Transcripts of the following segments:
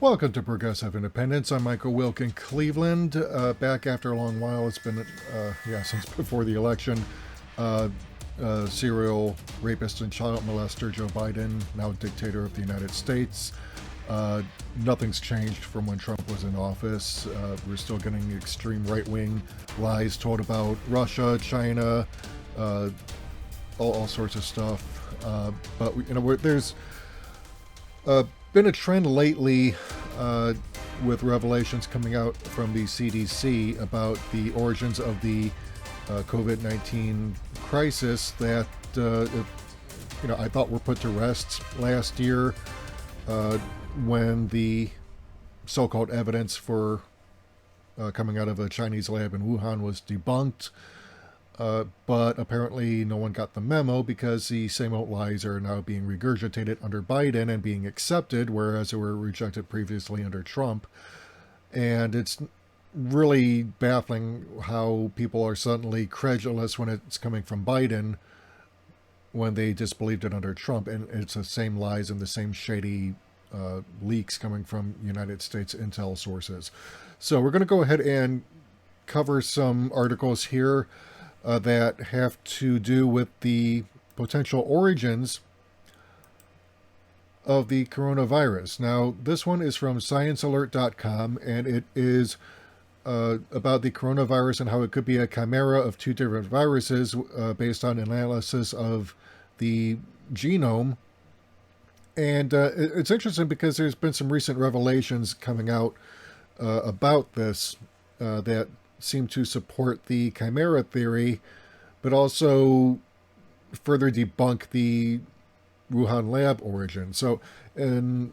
Welcome to Progressive Independence. I'm Michael Wilk in Cleveland. Back after a long while. It's been, since before the election. Uh, Serial rapist and child molester Joe Biden, now dictator of the United States. Nothing's changed from when Trump was in office. We're still getting extreme right-wing lies told about Russia, China, all sorts of stuff. But there's been a trend lately with revelations coming out from the CDC about the origins of the COVID-19 crisis that I thought were put to rest last year when the so-called evidence for coming out of a Chinese lab in Wuhan was debunked. But apparently no one got the memo because the same old lies are now being regurgitated under Biden and being accepted, whereas they were rejected previously under Trump. And it's really baffling how people are suddenly credulous when it's coming from Biden when they disbelieved it under Trump. And it's the same lies and the same shady leaks coming from United States intel sources. So we're going to go ahead and cover some articles here that have to do with the potential origins of the coronavirus. Now, this one is from sciencealert.com, and it is about the coronavirus and how it could be a chimera of two different viruses based on analysis of the genome. And it's interesting because there's been some recent revelations coming out about this that seem to support the chimera theory, but also further debunk the Wuhan lab origin. So, and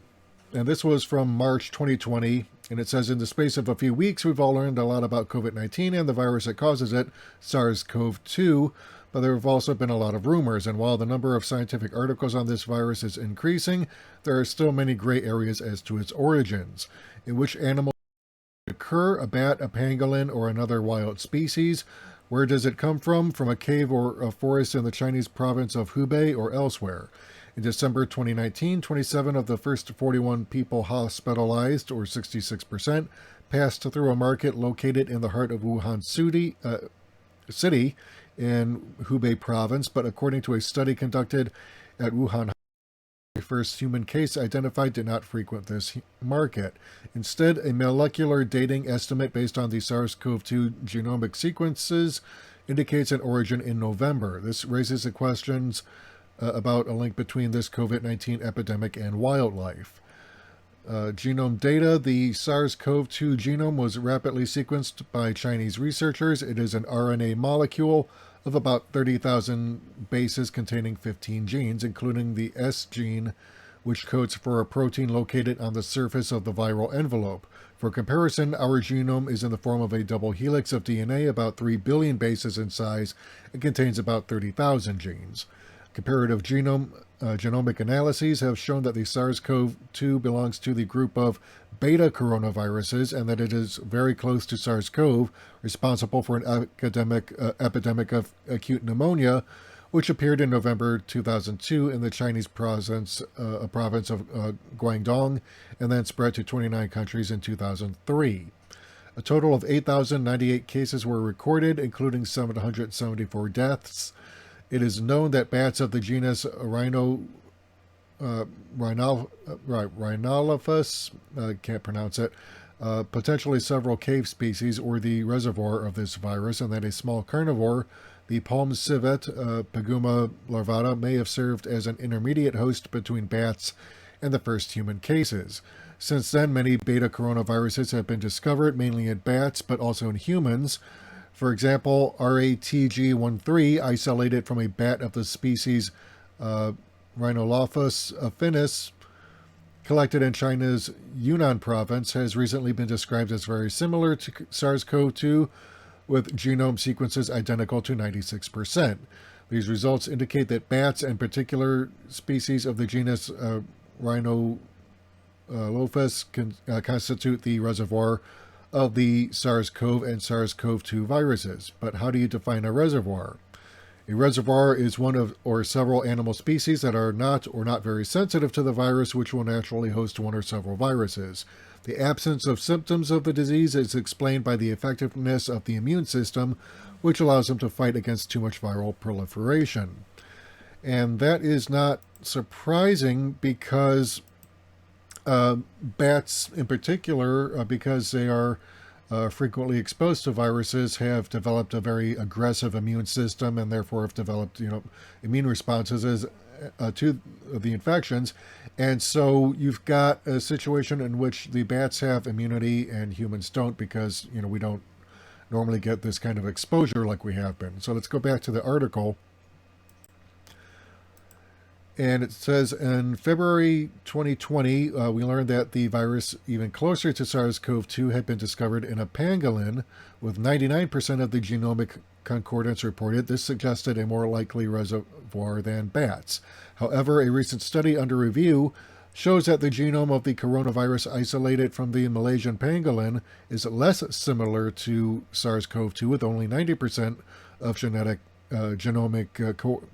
this was from March 2020, and it says, in the space of a few weeks, we've all learned a lot about COVID-19 and the virus that causes it, SARS-CoV-2, but there have also been a lot of rumors, and while the number of scientific articles on this virus is increasing, there are still many gray areas as to its origins. In which animal occur, a bat, a pangolin, or another wild species? Where does it come from? From a cave or a forest in the Chinese province of Hubei or elsewhere? In December 2019, 27 of the first 41 people hospitalized, or 66%, passed through a market located in the heart of Wuhan city in Hubei province, but according to a study conducted at Wuhan, the first human case identified did not frequent this market. Instead, a molecular dating estimate based on the SARS-CoV-2 genomic sequences indicates an origin in November. This raises the questions about a link between this COVID-19 epidemic and wildlife. Genome data. The SARS-CoV-2 genome was rapidly sequenced by Chinese researchers. It is an RNA molecule of about 30,000 bases containing 15 genes, including the S gene, which codes for a protein located on the surface of the viral envelope. For comparison, our genome is in the form of a double helix of DNA, about 3 billion bases in size, and contains about 30,000 genes. Comparative genomic analyses have shown that the SARS-CoV-2 belongs to the group of beta coronaviruses and that it is very close to SARS-CoV, responsible for an epidemic of acute pneumonia, which appeared in November 2002 in the Chinese province of Guangdong and then spread to 29 countries in 2003. A total of 8,098 cases were recorded, including 774 deaths. It is known that bats of the genus Rhinolophus, can't pronounce it, potentially several cave species, were the reservoir of this virus, and that a small carnivore, the palm civet, Paguma larvata, may have served as an intermediate host between bats and the first human cases. Since then, many beta coronaviruses have been discovered, mainly in bats, but also in humans. For example, RATG13, isolated from a bat of the species Rhinolophus affinis, collected in China's Yunnan province, has recently been described as very similar to SARS-CoV-2, with genome sequences identical to 96%. These results indicate that bats and particular species of the genus Rhinolophus constitute the reservoir of the SARS-CoV and SARS-CoV-2 viruses. But how do you define a reservoir? A reservoir is one of or several animal species that are not or not very sensitive to the virus, which will naturally host one or several viruses. The absence of symptoms of the disease is explained by the effectiveness of the immune system, which allows them to fight against too much viral proliferation. And that is not surprising because bats in particular, because they are frequently exposed to viruses, have developed a very aggressive immune system and therefore have developed, immune responses to the infections. And so you've got a situation in which the bats have immunity and humans don't, because, we don't normally get this kind of exposure like we have been. So let's go back to the article. And it says, in February 2020, we learned that the virus even closer to SARS-CoV-2 had been discovered in a pangolin, with 99% of the genomic concordance reported. This suggested a more likely reservoir than bats. However, a recent study under review shows that the genome of the coronavirus isolated from the Malaysian pangolin is less similar to SARS-CoV-2, with only 90% of genomic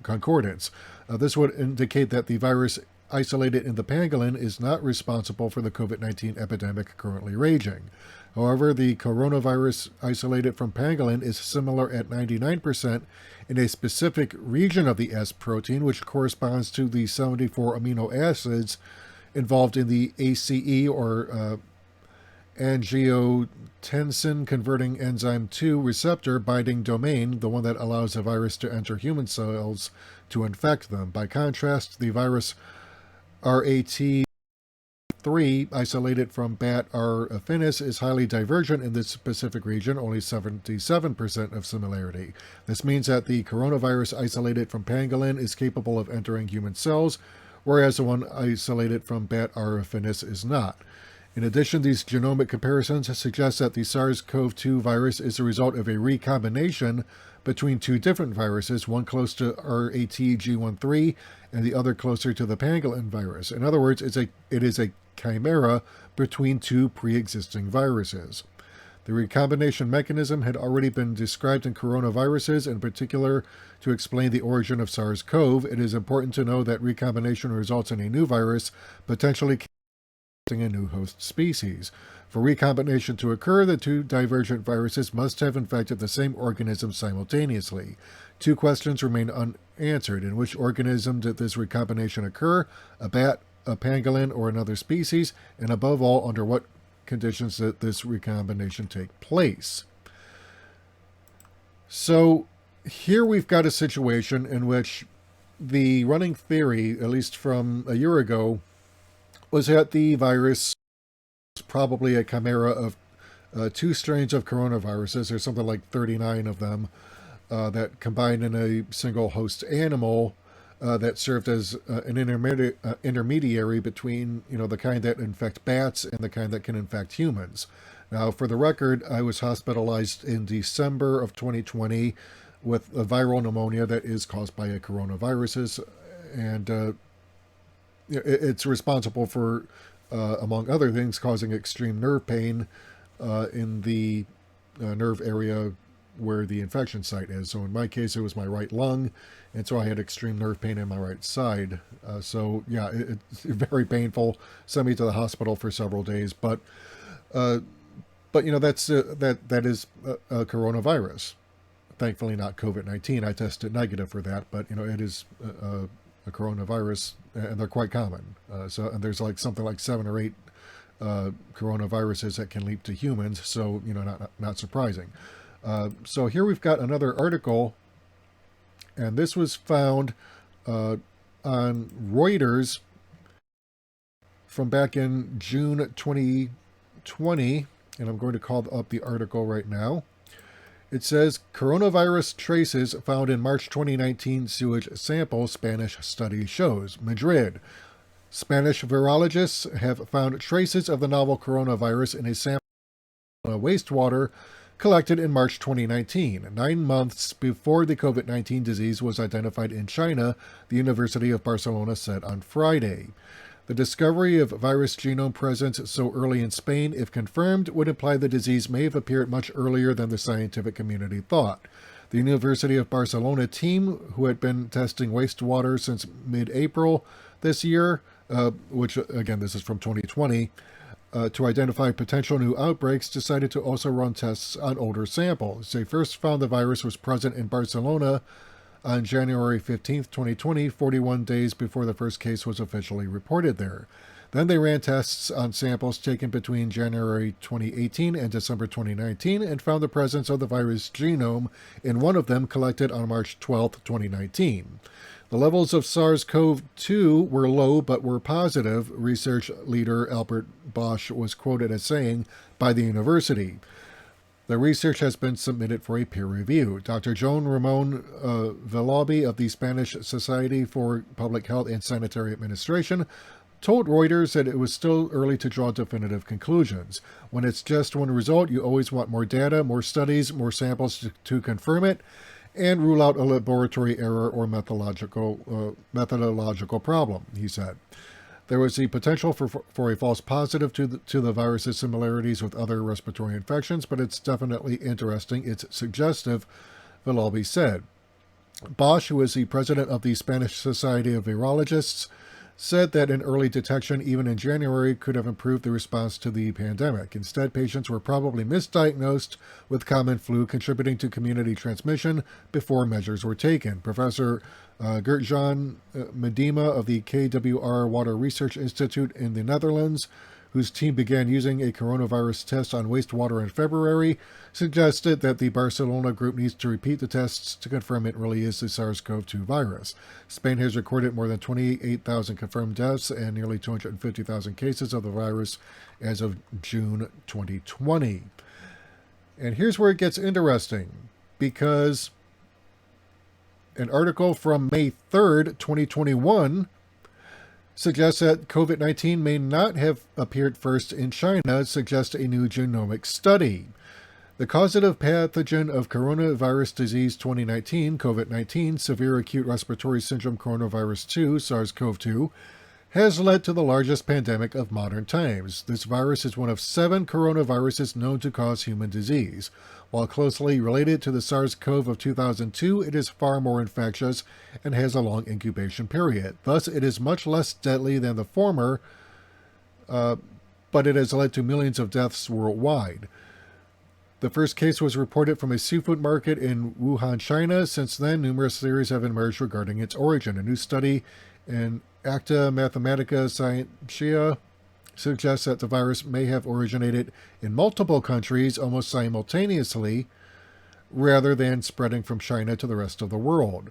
concordance. This would indicate that the virus isolated in the pangolin is not responsible for the COVID-19 epidemic currently raging. However, the coronavirus isolated from pangolin is similar at 99% in a specific region of the S protein, which corresponds to the 74 amino acids involved in the ACE, or angiotensin converting enzyme 2 receptor binding domain, the one that allows the virus to enter human cells to infect them. By contrast, the virus RAT3 isolated from bat R. affinis is highly divergent in this specific region, only 77% of similarity. This means that the coronavirus isolated from pangolin is capable of entering human cells, whereas the one isolated from bat R. affinis is not. In addition, these genomic comparisons suggest that the SARS-CoV-2 virus is a result of a recombination between two different viruses, one close to RATG13 and the other closer to the pangolin virus. In other words, it is a chimera between two pre-existing viruses. The recombination mechanism had already been described in coronaviruses, in particular to explain the origin of SARS-CoV. It is important to know that recombination results in a new virus, potentially a new host species. For recombination to occur, the two divergent viruses must have infected the same organism simultaneously. Two questions remain unanswered. In which organism did this recombination occur? A bat, a pangolin, or another species? And above all, under what conditions did this recombination take place? So here we've got a situation in which the running theory, at least from a year ago, was that the virus was probably a chimera of two strains of coronaviruses. There's something like 39 of them that combined in a single host animal that served as an intermediary between, the kind that infect bats and the kind that can infect humans. Now, for the record, I was hospitalized in December of 2020 with a viral pneumonia that is caused by a coronavirus, and it's responsible for, among other things, causing extreme nerve pain in the nerve area where the infection site is. So in my case, it was my right lung, and so I had extreme nerve pain in my right side. So yeah, it's very painful. Sent me to the hospital for several days, but that's that is a coronavirus. Thankfully, not COVID-19. I tested negative for that, but it is a coronavirus, and they're quite common. And there's something like 7 or 8 coronaviruses that can leap to humans. So not surprising. So here we've got another article, and this was found on Reuters from back in June 2020, and I'm going to call up the article right now. It says, coronavirus traces found in March 2019 sewage sample, Spanish study shows. Madrid. Spanish virologists have found traces of the novel coronavirus in a sample of wastewater collected in March 2019, 9 months before the COVID-19 disease was identified in China, the University of Barcelona said on Friday. The discovery of virus genome presence so early in Spain, if confirmed, would imply the disease may have appeared much earlier than the scientific community thought. The University of Barcelona team, who had been testing wastewater since mid-April this year, which, again, this is from 2020, to identify potential new outbreaks, decided to also run tests on older samples. They first found the virus was present in Barcelona on January 15, 2020, 41 days before the first case was officially reported there. Then they ran tests on samples taken between January 2018 and December 2019 and found the presence of the virus genome in one of them collected on March 12, 2019. The levels of SARS-CoV-2 were low but were positive, research leader Albert Bosch was quoted as saying by the university. The research has been submitted for a peer review. Dr. Joan Ramon Villalby of the Spanish Society for Public Health and Sanitary Administration told Reuters that it was still early to draw definitive conclusions. When it's just one result, you always want more data, more studies, more samples to confirm it, and rule out a laboratory error or methodological problem, he said. There was the potential for a false positive to the virus's similarities with other respiratory infections, but it's definitely interesting. It's suggestive, Villalby said. Bosch, who is the president of the Spanish Society of Virologists, said that an early detection, even in January, could have improved the response to the pandemic. Instead, patients were probably misdiagnosed with common flu, contributing to community transmission before measures were taken. Professor Gert-Jan Medema of the KWR Water Research Institute in the Netherlands, whose team began using a coronavirus test on wastewater in February, suggested that the Barcelona group needs to repeat the tests to confirm it really is the SARS-CoV-2 virus. Spain has recorded more than 28,000 confirmed deaths and nearly 250,000 cases of the virus as of June 2020. And here's where it gets interesting, because an article from May 3rd, 2021, suggests that COVID-19 may not have appeared first in China, suggests a new genomic study. The causative pathogen of coronavirus disease 2019, COVID-19, severe acute respiratory syndrome coronavirus 2, SARS-CoV-2, has led to the largest pandemic of modern times. This virus is one of 7 coronaviruses known to cause human disease. While closely related to the SARS-CoV of 2002, it is far more infectious and has a long incubation period. Thus, it is much less deadly than the former, but it has led to millions of deaths worldwide. The first case was reported from a seafood market in Wuhan, China. Since then, numerous theories have emerged regarding its origin. A new study in Acta Mathematica Scientia suggests that the virus may have originated in multiple countries almost simultaneously, rather than spreading from China to the rest of the world.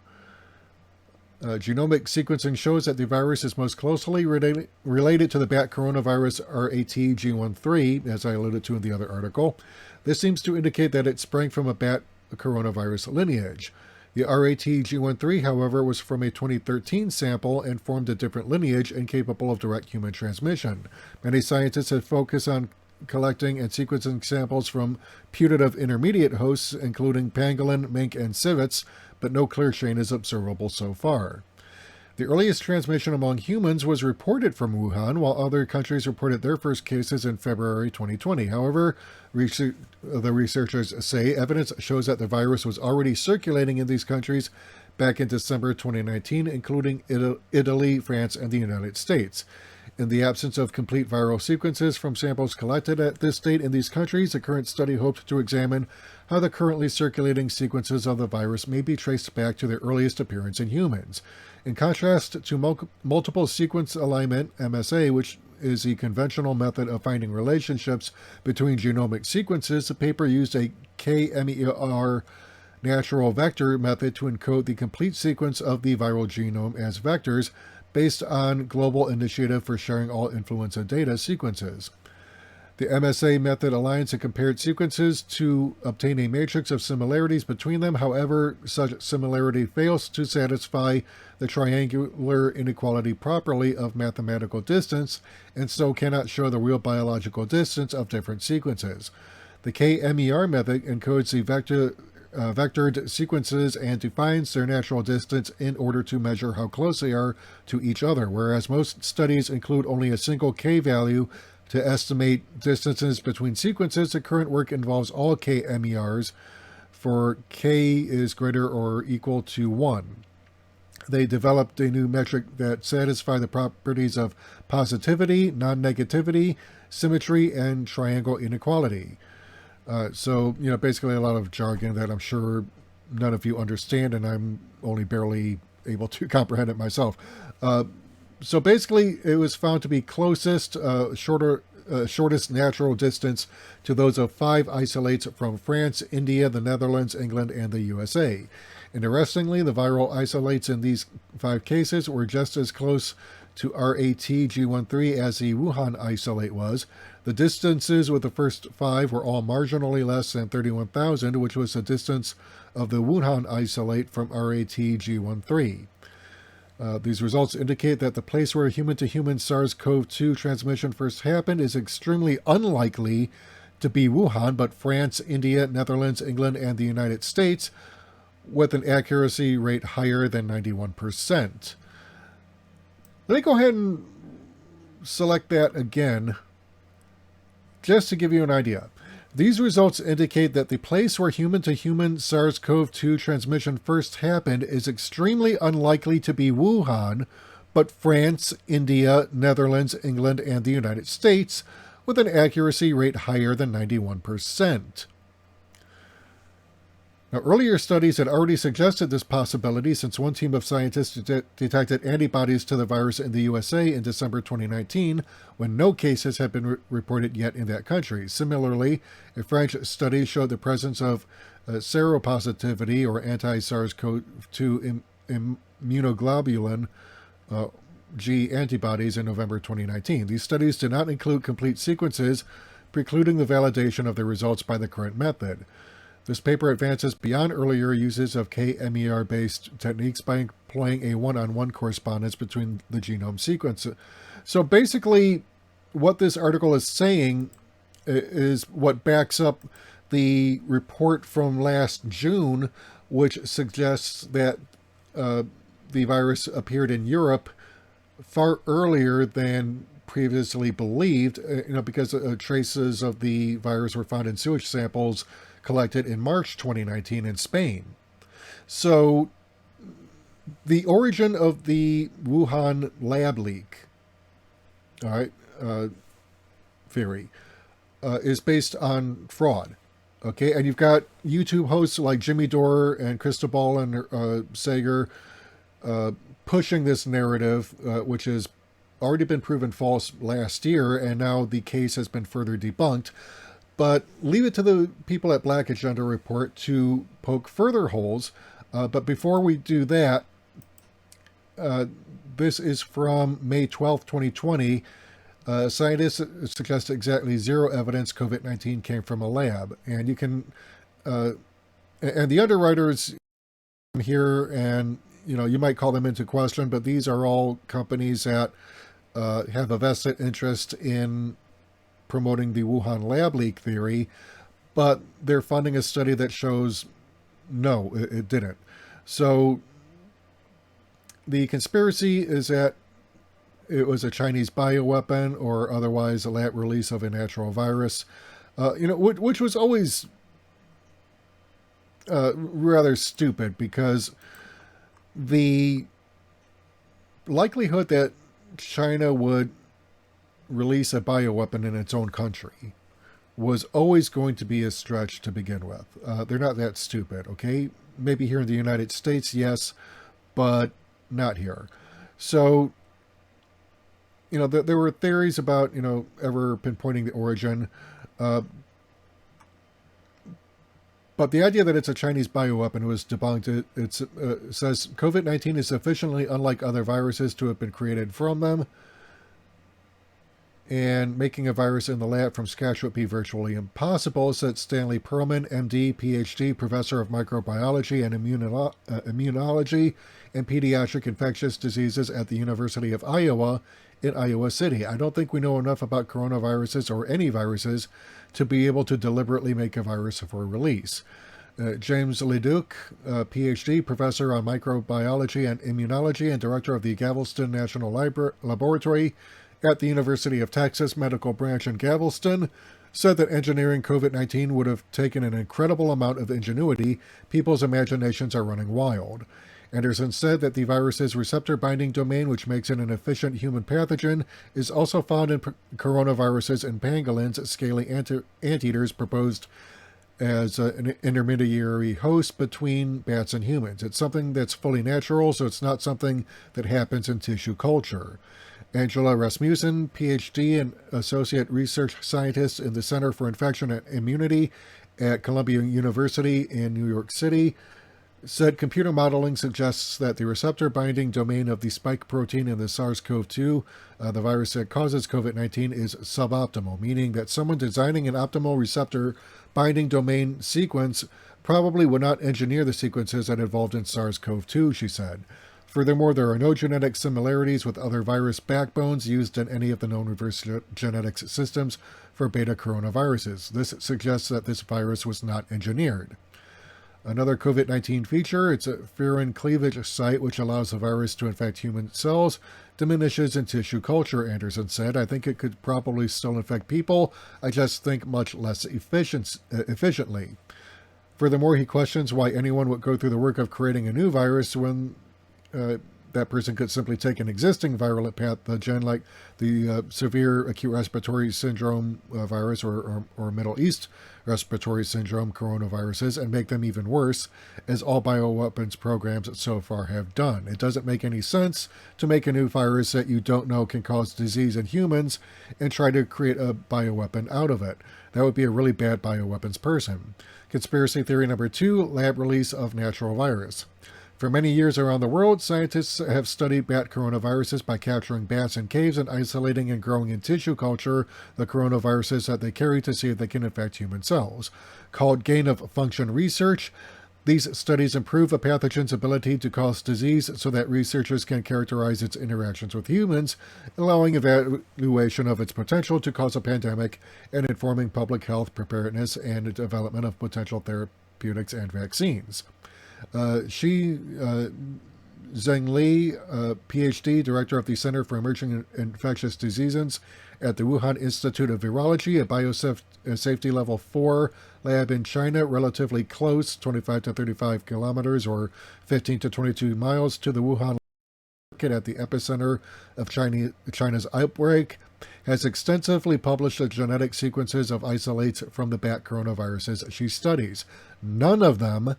Genomic sequencing shows that the virus is most closely related to the bat coronavirus RATG13, as I alluded to in the other article. This seems to indicate that it sprang from a bat coronavirus lineage. The RATG13, however, was from a 2013 sample and formed a different lineage incapable of direct human transmission. Many scientists have focused on collecting and sequencing samples from putative intermediate hosts, including pangolin, mink, and civets, but no clear chain is observable so far. The earliest transmission among humans was reported from Wuhan, while other countries reported their first cases in February 2020. However, the researchers say evidence shows that the virus was already circulating in these countries back in December 2019, including Italy, France, and the United States. In the absence of complete viral sequences from samples collected at this date in these countries, the current study hoped to examine how the currently circulating sequences of the virus may be traced back to their earliest appearance in humans. In contrast to multiple sequence alignment, MSA, which is the conventional method of finding relationships between genomic sequences, the paper used a KMER natural vector method to encode the complete sequence of the viral genome as vectors based on Global Initiative for Sharing All Influenza Data sequences. The MSA method aligns and compared sequences to obtain a matrix of similarities between them. However, such similarity fails to satisfy the triangular inequality property of mathematical distance, and so cannot show the real biological distance of different sequences. The KMER method encodes the vectored sequences and defines their natural distance in order to measure how close they are to each other, whereas most studies include only a single K value to estimate distances between sequences. The current work involves all KMERs for K is greater or equal to 1. They developed a new metric that satisfied the properties of positivity, non-negativity, symmetry, and triangle inequality. So, basically a lot of jargon that I'm sure none of you understand, and I'm only barely able to comprehend it myself. So basically, it was found to be closest, shortest natural distance to those of 5 isolates from France, India, the Netherlands, England, and the USA. Interestingly, the viral isolates in these 5 cases were just as close to RAT-G13 as the Wuhan isolate was. The distances with the first 5 were all marginally less than 31,000, which was the distance of the Wuhan isolate from RAT-G13. These results indicate that the place where human-to-human SARS-CoV-2 transmission first happened is extremely unlikely to be Wuhan, but France, India, Netherlands, England, and the United States, with an accuracy rate higher than 91%. Let me go ahead and select that again, just to give you an idea. These results indicate that the place where human-to-human SARS-CoV-2 transmission first happened is extremely unlikely to be Wuhan, but France, India, Netherlands, England, and the United States, with an accuracy rate higher than 91%. Now, earlier studies had already suggested this possibility since one team of scientists detected antibodies to the virus in the USA in December 2019, when no cases had been reported yet in that country. Similarly, a French study showed the presence of seropositivity, or anti-SARS-CoV-2 immunoglobulin G antibodies in November 2019. These studies did not include complete sequences, precluding the validation of the results by the current method. This paper advances beyond earlier uses of KMER-based techniques by employing a one-on-one correspondence between the genome sequences. So basically, what this article is saying is what backs up the report from last June, which suggests that the virus appeared in Europe far earlier than previously believed, because traces of the virus were found in sewage samples collected in March 2019 in Spain. So the origin of the Wuhan lab leak, theory, is based on fraud. Okay, and you've got YouTube hosts like Jimmy Dore and Cristobal and Sager pushing this narrative, which has already been proven false last year, and now the case has been further debunked. But leave it to the people at Black Agenda Report to poke further holes. But before we do that, this is from May 12th, 2020. Scientists suggest exactly 0 evidence COVID-19 came from a lab. And you can, and the underwriters here, and you might call them into question, but these are all companies that have a vested interest in promoting the Wuhan lab leak theory, but they're funding a study that shows no, it didn't. So the conspiracy is that it was a Chinese bioweapon or otherwise a lab release of a natural virus, which was always rather stupid, because the likelihood that China would release a bioweapon in its own country was always going to be a stretch to begin with. They're not that stupid, okay? Maybe here in the United States, yes, but not here. So, there were theories about, ever pinpointing the origin. But the idea that it's a Chinese bioweapon was debunked. It says COVID-19 is sufficiently unlike other viruses to have been created from them, and making a virus in the lab from scratch would be virtually impossible, said Stanley Perlman, MD, PhD, professor of microbiology and immunology and pediatric infectious diseases at the University of Iowa in Iowa City. I don't think we know enough about coronaviruses or any viruses to be able to deliberately make a virus for release. James Leduc, PhD, professor on microbiology and immunology and director of the Galveston National Laboratory at the University of Texas Medical Branch in Galveston, said that engineering COVID-19 would have taken an incredible amount of ingenuity. People's imaginations are running wild. Anderson said that the virus's receptor binding domain, which makes it an efficient human pathogen, is also found in coronaviruses and pangolins, scaly anteaters proposed as an intermediary host between bats and humans. It's something that's fully natural, so it's not something that happens in tissue culture. Angela Rasmussen, PhD and Associate Research Scientist in the Center for Infection and Immunity at Columbia University in New York City, said computer modeling suggests that the receptor binding domain of the spike protein in the SARS-CoV-2, the virus that causes COVID-19, is suboptimal, meaning that someone designing an optimal receptor binding domain sequence probably would not engineer the sequences that involved in SARS-CoV-2, she said. Furthermore, there are no genetic similarities with other virus backbones used in any of the known reverse genetics systems for beta coronaviruses. This suggests that this virus was not engineered. Another COVID-19 feature, it's a furin cleavage site which allows the virus to infect human cells, diminishes in tissue culture, Anderson said. I think it could probably still infect people. I just think much less efficiently. Furthermore, he questions why anyone would go through the work of creating a new virus when that person could simply take an existing virulent pathogen like the severe acute respiratory syndrome virus or Middle East respiratory syndrome coronaviruses and make them even worse, as all bioweapons programs so far have done. It doesn't make any sense to make a new virus that you don't know can cause disease in humans and try to create a bioweapon out of it. That would be a really bad bioweapons person. Conspiracy theory number 2, lab release of natural virus. For many years around the world, scientists have studied bat coronaviruses by capturing bats in caves and isolating and growing in tissue culture the coronaviruses that they carry to see if they can infect human cells. Called gain-of-function research, these studies improve a pathogen's ability to cause disease so that researchers can characterize its interactions with humans, allowing evaluation of its potential to cause a pandemic and informing public health preparedness and the development of potential therapeutics and vaccines. Zheng Li, PhD, director of the Center for Emerging Infectious Diseases at the Wuhan Institute of Virology, a biosafety level 4 lab in China, relatively close, 25 to 35 kilometers or 15 to 22 miles to the Wuhan market at the epicenter of China's outbreak, has extensively published the genetic sequences of isolates from the bat coronaviruses she studies. None of them,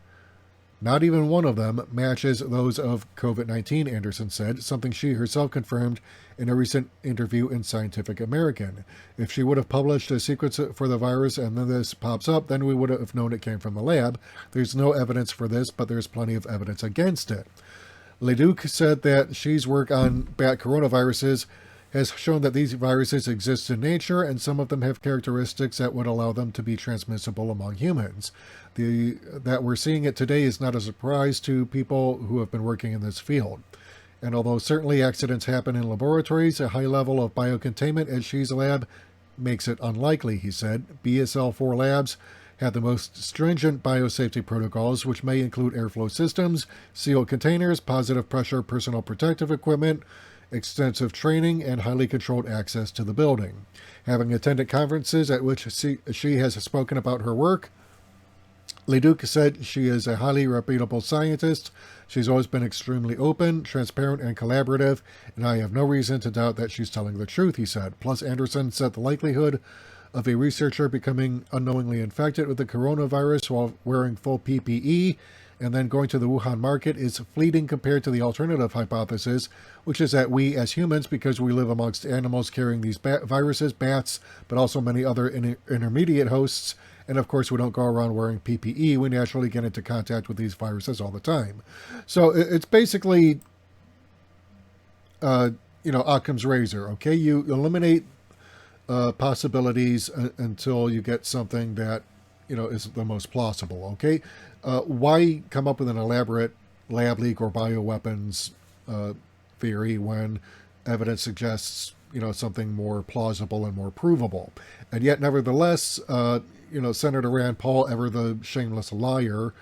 not even one of them, matches those of COVID-19, Anderson said, something she herself confirmed in a recent interview in Scientific American. If she would have published a sequence for the virus and then this pops up, then we would have known it came from the lab. There's no evidence for this, but there's plenty of evidence against it. Leduc said that she's work on bat coronaviruses has shown that these viruses exist in nature, and some of them have characteristics that would allow them to be transmissible among humans. That we're seeing it today is not a surprise to people who have been working in this field. And although certainly accidents happen in laboratories, a high level of biocontainment at Xi's lab makes it unlikely, he said. BSL-4 labs have the most stringent biosafety protocols, which may include airflow systems, sealed containers, positive pressure personal protective equipment, extensive training, and highly controlled access to the building. Having attended conferences at which she has spoken about her work, Leduc said she is a highly reputable scientist. She's always been extremely open, transparent, and collaborative, and I have no reason to doubt that she's telling the truth, he said. Plus, Anderson said the likelihood of a researcher becoming unknowingly infected with the coronavirus while wearing full PPE and then going to the Wuhan market is fleeting compared to the alternative hypothesis, which is that we as humans, because we live amongst animals carrying these viruses, bats, but also many other intermediate hosts, and of course we don't go around wearing PPE, we naturally get into contact with these viruses all the time. So it's basically, Occam's razor, okay? You eliminate possibilities until you get something that is the most plausible, okay? Why come up with an elaborate lab leak or bioweapons theory when evidence suggests something more plausible and more provable? And yet nevertheless, Senator Rand Paul, ever the shameless liar,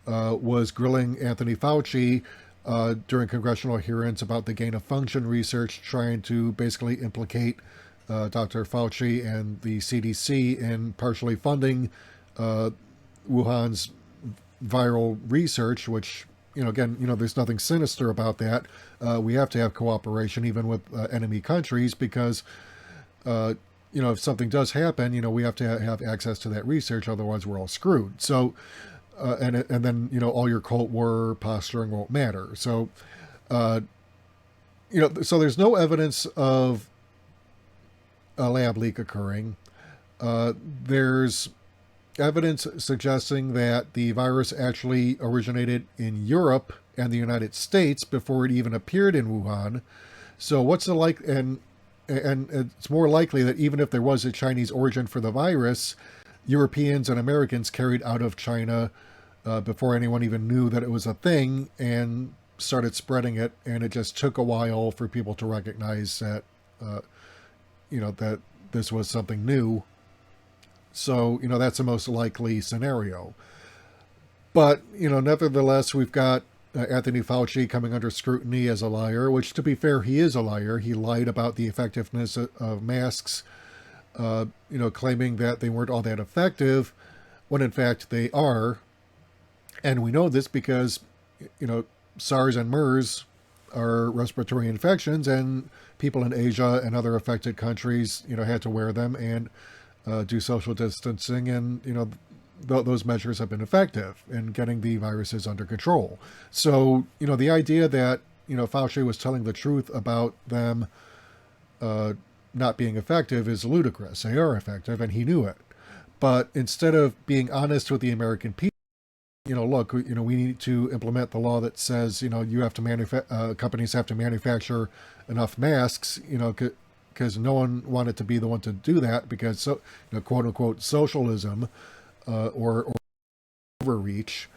was grilling Anthony Fauci during congressional hearings about the gain-of-function research, trying to basically implicate Dr. Fauci and the CDC in partially funding Wuhan's viral research, which, again, there's nothing sinister about that. We have to have cooperation even with enemy countries because, if something does happen, we have to have access to that research. Otherwise, we're all screwed. So, and then, all your Cold War posturing won't matter. So, so there's no evidence of a lab leak occurring. There's evidence suggesting that the virus actually originated in Europe and the United States before it even appeared in Wuhan. So what's the and it's more likely that even if there was a Chinese origin for the virus, Europeans and Americans carried out of China before anyone even knew that it was a thing and started spreading it, and it just took a while for people to recognize that that this was something new. So, that's the most likely scenario. But, nevertheless, we've got Anthony Fauci coming under scrutiny as a liar, which, to be fair, he is a liar. He lied about the effectiveness of masks, claiming that they weren't all that effective, when in fact they are. And we know this because, SARS and MERS are respiratory infections, and people in Asia and other affected countries, had to wear them and do social distancing, and those measures have been effective in getting the viruses under control. So the idea that Fauci was telling the truth about them not being effective is ludicrous. They are effective, and he knew it. But instead of being honest with the American people, look, we need to implement the law that says, you have to companies have to manufacture enough masks, because no one wanted to be the one to do that because, quote unquote, socialism or overreach,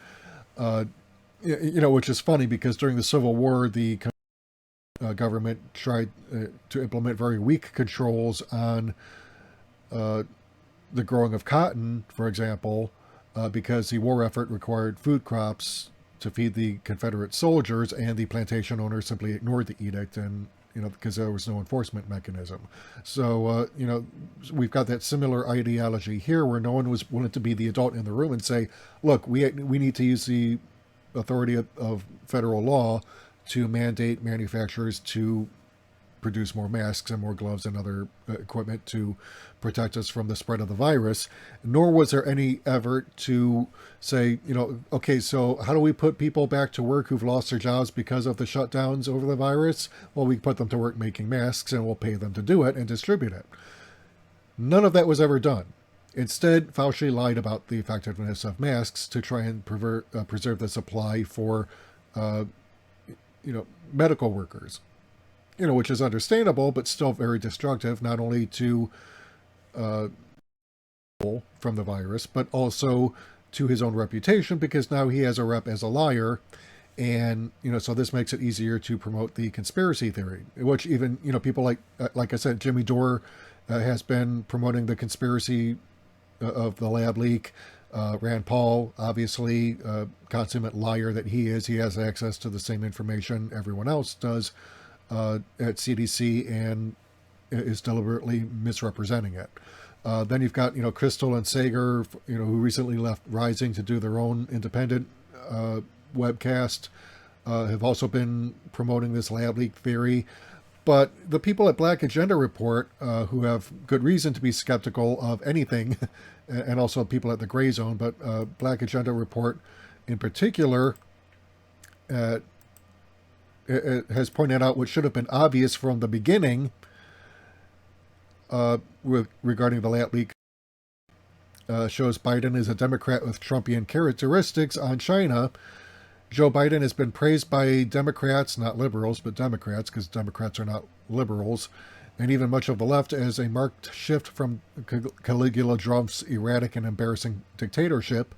which is funny because during the Civil War, the government tried to implement very weak controls on the growing of cotton, for example, because the war effort required food crops to feed the Confederate soldiers, and the plantation owners simply ignored the edict, and because there was no enforcement mechanism. So, we've got that similar ideology here where no one was willing to be the adult in the room and say, look, we need to use the authority of federal law to mandate manufacturers to produce more masks and more gloves and other equipment to protect us from the spread of the virus. Nor was there any effort to say, okay, so how do we put people back to work who've lost their jobs because of the shutdowns over the virus? Well, we put them to work making masks, and we'll pay them to do it and distribute it. None of that was ever done. Instead, Fauci lied about the effectiveness of masks to try and preserve the supply for, medical workers. Which is understandable, but still very destructive, not only to from the virus, but also to his own reputation, because now he has a rep as a liar. And, so this makes it easier to promote the conspiracy theory, which even, people like I said, Jimmy Dore has been promoting the conspiracy of the lab leak. Rand Paul, obviously, consummate liar that he is. He has access to the same information everyone else does at CDC, and is deliberately misrepresenting it. Then you've got, Crystal and Sager, who recently left Rising to do their own independent webcast, have also been promoting this lab leak theory. But the people at Black Agenda Report, who have good reason to be skeptical of anything, and also people at the Gray Zone, but Black Agenda Report in particular, it has pointed out what should have been obvious from the beginning regarding the lab leak. Shows Biden is a Democrat with Trumpian characteristics on China. Joe Biden has been praised by Democrats, not liberals, but Democrats, because Democrats are not liberals, and even much of the left, as a marked shift from Caligula Trump's erratic and embarrassing dictatorship.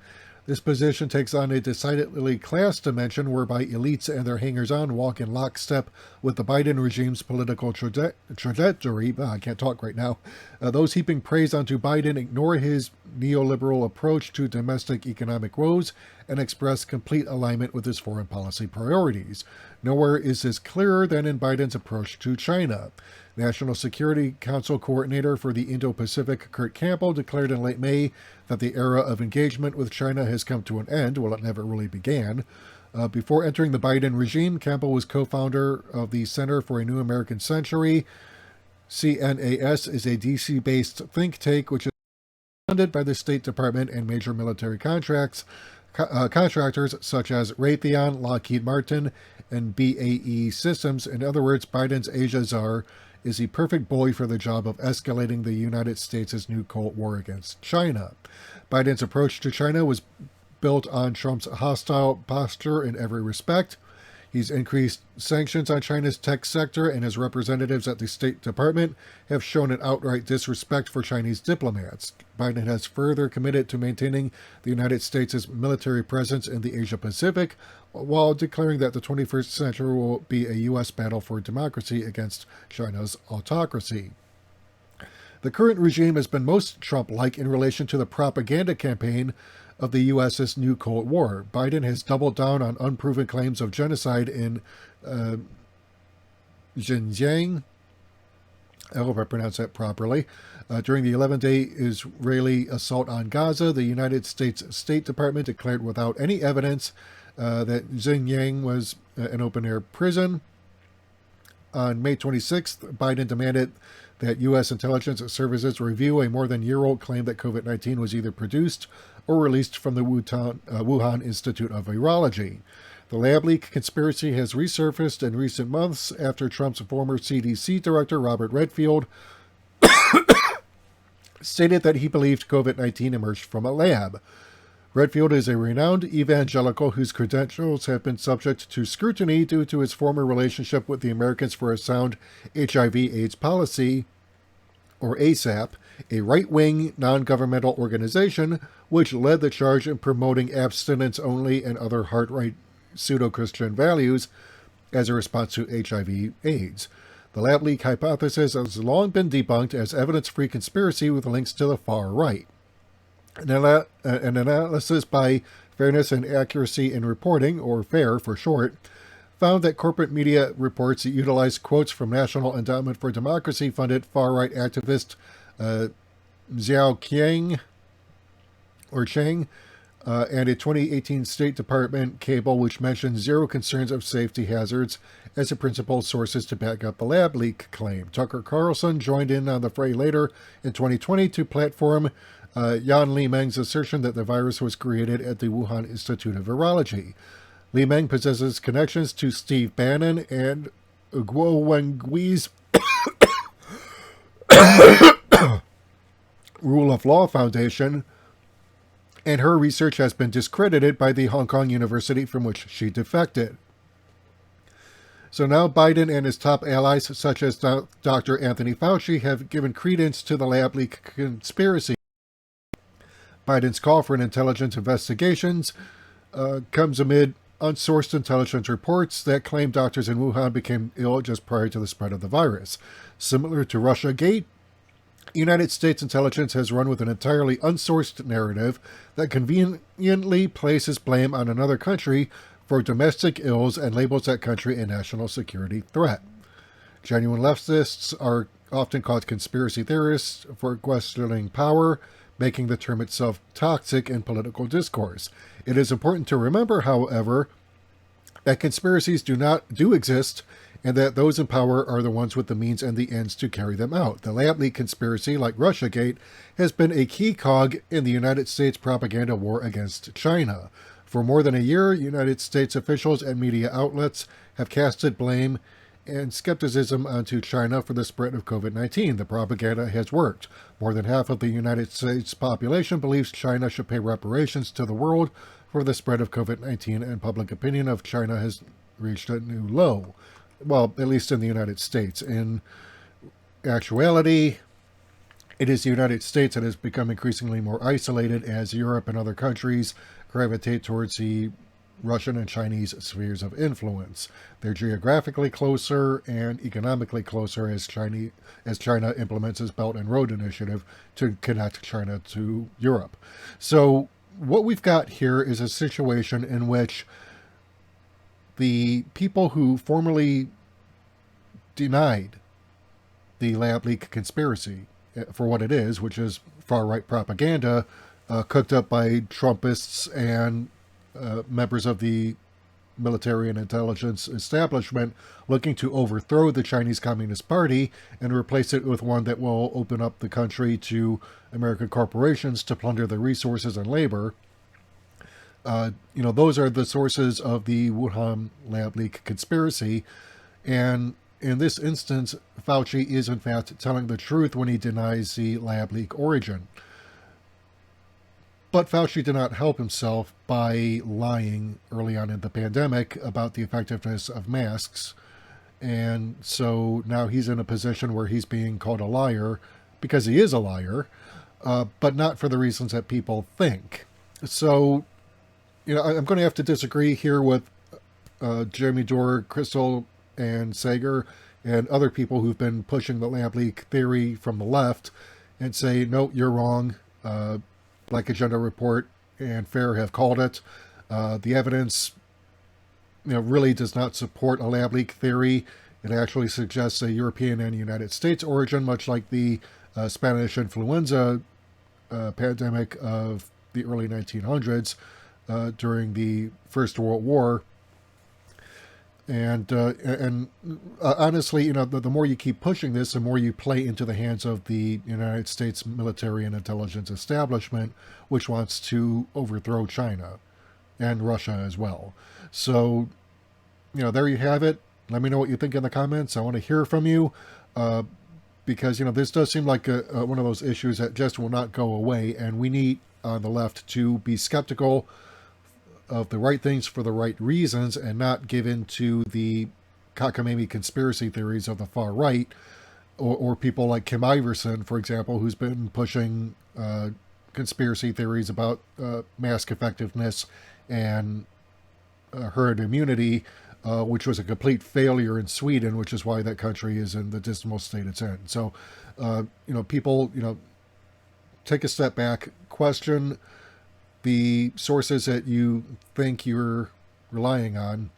This position takes on a decidedly class dimension whereby elites and their hangers-on walk in lockstep with the Biden regime's political trajectory. I can't talk right now. Those heaping praise onto Biden ignore his neoliberal approach to domestic economic woes and express complete alignment with his foreign policy priorities. Nowhere is this clearer than in Biden's approach to China. National Security Council Coordinator for the Indo-Pacific, Kurt Campbell, declared in late May that the era of engagement with China has come to an end. Well, it never really began. Before entering the Biden regime, Campbell was co-founder of the Center for a New American Century. CNAS is a DC-based think tank which is funded by the State Department and major military contractors such as Raytheon, Lockheed Martin, and BAE Systems. In other words, Biden's Asia czar is the perfect bully for the job of escalating the United States' new Cold War against China. Biden's approach to China was built on Trump's hostile posture in every respect. He's increased sanctions on China's tech sector, and his representatives at the State Department have shown an outright disrespect for Chinese diplomats. Biden has further committed to maintaining the United States' military presence in the Asia-Pacific, while declaring that the 21st century will be a U.S. battle for democracy against China's autocracy. The current regime has been most Trump-like in relation to the propaganda campaign of the U.S.'s new Cold War. Biden has doubled down on unproven claims of genocide in Xinjiang. I hope I pronounced that properly. During the 11-day Israeli assault on Gaza, the United States State Department declared without any evidence that Xinjiang was an open-air prison. On May 26th, Biden demanded that U.S. intelligence services review a more than year-old claim that COVID-19 was either produced or released from the Wuhan Institute of Virology. The lab leak conspiracy has resurfaced in recent months after Trump's former CDC director, Robert Redfield, stated that he believed COVID-19 emerged from a lab. Redfield is a renowned evangelical whose credentials have been subject to scrutiny due to his former relationship with the Americans for a Sound HIV/AIDS Policy, or ASAP, a right-wing, non-governmental organization which led the charge in promoting abstinence-only and other hard-right pseudo-Christian values as a response to HIV/AIDS. The lab leak hypothesis has long been debunked as evidence-free conspiracy with links to the far right. An analysis by Fairness and Accuracy in Reporting, or FAIR for short, found that corporate media reports that utilized quotes from National Endowment for Democracy-funded far-right activist Xiao Qiang, or Cheng, and a 2018 State Department cable which mentioned zero concerns of safety hazards as the principal sources to back up the lab leak claim. Tucker Carlson joined in on the fray later in 2020 to platform Yan Li-Meng's assertion that the virus was created at the Wuhan Institute of Virology. Li-Meng possesses connections to Steve Bannon and Guo Wengui's Rule of Law Foundation, and her research has been discredited by the Hong Kong university from which she defected. So now Biden and his top allies, such as Dr. Anthony Fauci, have given credence to the lab leak conspiracy. Biden's call for an intelligence investigations comes amid unsourced intelligence reports that claim doctors in Wuhan became ill just prior to the spread of the virus. Similar to Russiagate, United States intelligence has run with an entirely unsourced narrative that conveniently places blame on another country for domestic ills and labels that country a national security threat. Genuine leftists are often called conspiracy theorists for questioning power, making the term itself toxic in political discourse. It is important to remember, however, that conspiracies do exist, and that those in power are the ones with the means and the ends to carry them out. The lab leak conspiracy, like Russiagate, has been a key cog in the United States propaganda war against China. For more than a year, United States officials and media outlets have casted blame and skepticism onto China for the spread of COVID-19. The propaganda has worked. More than half of the United States population believes China should pay reparations to the world for the spread of COVID-19, and public opinion of China has reached a new low. Well, at least in the United States. In actuality, it is the United States that has become increasingly more isolated as Europe and other countries gravitate towards the Russian and Chinese spheres of influence. They're geographically closer and economically closer as China implements its Belt and Road Initiative to connect China to Europe. So what we've got here is a situation in which the people who formerly denied the lab leak conspiracy for what it is, which is far-right propaganda cooked up by Trumpists and members of the military and intelligence establishment looking to overthrow the Chinese Communist Party and replace it with one that will open up the country to American corporations to plunder their resources and labor. Those are the sources of the Wuhan lab leak conspiracy. And in this instance, Fauci is in fact telling the truth when he denies the lab leak origin. But Fauci did not help himself by lying early on in the pandemic about the effectiveness of masks. And so now he's in a position where he's being called a liar because he is a liar, but not for the reasons that people think. So, I'm going to have to disagree here with Jeremy Dorr, Crystal, and Sager, and other people who've been pushing the lab leak theory from the left and say, no, you're wrong. Like Agenda Report and FAIR have called it. The evidence really does not support a lab leak theory. It actually suggests a European and United States origin, much like the Spanish influenza pandemic of the early 1900s during the First World War. And honestly, the more you keep pushing this, the more you play into the hands of the United States military and intelligence establishment, which wants to overthrow China and Russia as well. So, there you have it. Let me know what you think in the comments. I want to hear from you because, this does seem like one of those issues that just will not go away. And we need on the left to be skeptical of the right things for the right reasons and not give in to the cockamamie conspiracy theories of the far right or people like Kim Iverson, for example, who's been pushing conspiracy theories about mask effectiveness and herd immunity, which was a complete failure in Sweden, which is why that country is in the dismal state it's in. So, people, take a step back, question the sources that you think you're relying on,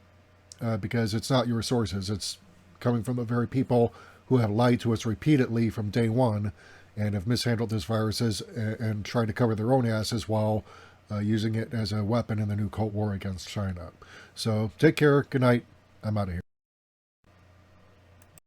because it's not your sources. It's coming from the very people who have lied to us repeatedly from day one and have mishandled these viruses and tried to cover their own asses while using it as a weapon in the new Cold War against China. So take care. Good night. I'm out of here.